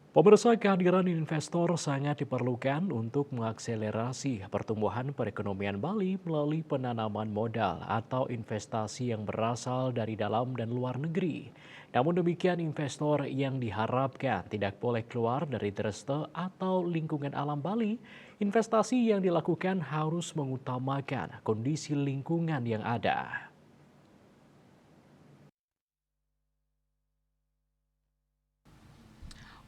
Pemirsa, kehadiran investor sangat diperlukan untuk mengakselerasi pertumbuhan perekonomian Bali melalui penanaman modal atau investasi yang berasal dari dalam dan luar negeri. Namun demikian, investor yang diharapkan tidak boleh keluar dari Treste atau lingkungan alam Bali. Investasi yang dilakukan harus mengutamakan kondisi lingkungan yang ada.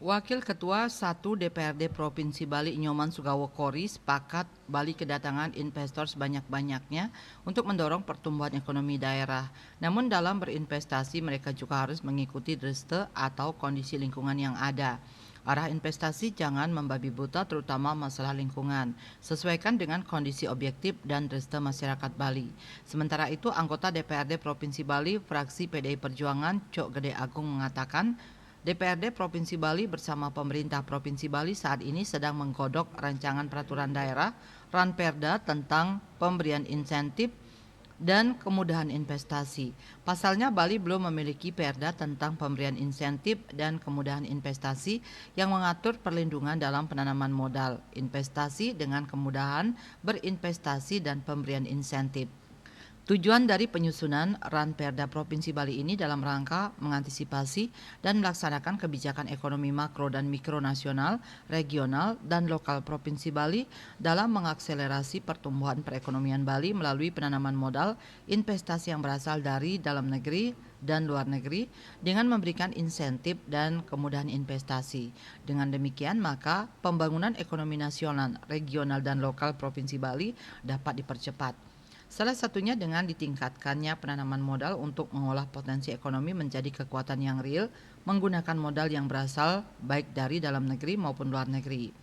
Wakil Ketua 1 DPRD Provinsi Bali Nyoman Sugawokori sepakat Bali kedatangan investor sebanyak-banyaknya untuk mendorong pertumbuhan ekonomi daerah. Namun dalam berinvestasi mereka juga harus mengikuti dreste atau kondisi lingkungan yang ada. Arah investasi jangan membabi buta terutama masalah lingkungan. Sesuaikan dengan kondisi objektif dan dreste masyarakat Bali. Sementara itu anggota DPRD Provinsi Bali fraksi PDI Perjuangan Cok Gede Agung mengatakan DPRD Provinsi Bali bersama pemerintah Provinsi Bali saat ini sedang menggodok rancangan peraturan daerah Ranperda tentang pemberian insentif dan kemudahan investasi. Pasalnya Bali belum memiliki perda tentang pemberian insentif dan kemudahan investasi yang mengatur perlindungan dalam penanaman modal, investasi dengan kemudahan berinvestasi dan pemberian insentif. Tujuan dari penyusunan Ranperda Provinsi Bali ini dalam rangka mengantisipasi dan melaksanakan kebijakan ekonomi makro dan mikro nasional, regional, dan lokal Provinsi Bali dalam mengakselerasi pertumbuhan perekonomian Bali melalui penanaman modal investasi yang berasal dari dalam negeri dan luar negeri dengan memberikan insentif dan kemudahan investasi. Dengan demikian maka pembangunan ekonomi nasional, regional, dan lokal Provinsi Bali dapat dipercepat. Salah satunya dengan ditingkatkannya penanaman modal untuk mengolah potensi ekonomi menjadi kekuatan yang real menggunakan modal yang berasal baik dari dalam negeri maupun luar negeri.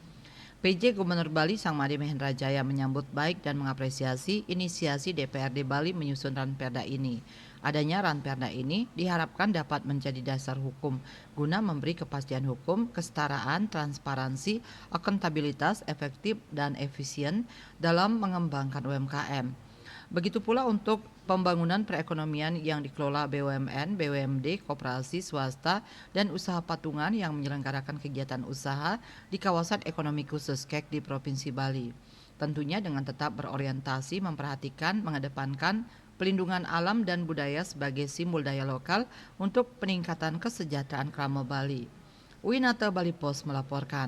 PJ Gubernur Bali Sang Made Mahendra Jaya menyambut baik dan mengapresiasi inisiasi DPRD Bali menyusun Ranperda ini. Adanya Ranperda ini diharapkan dapat menjadi dasar hukum guna memberi kepastian hukum, kesetaraan, transparansi, akuntabilitas, efektif, dan efisien dalam mengembangkan UMKM. Begitu pula untuk pembangunan perekonomian yang dikelola BUMN, BUMD, koperasi, swasta, dan usaha patungan yang menyelenggarakan kegiatan usaha di kawasan ekonomi khusus KEK di Provinsi Bali. Tentunya dengan tetap berorientasi memperhatikan, mengedepankan pelindungan alam dan budaya sebagai simbol daya lokal untuk peningkatan kesejahteraan Krama Bali. Winata Bali Post melaporkan.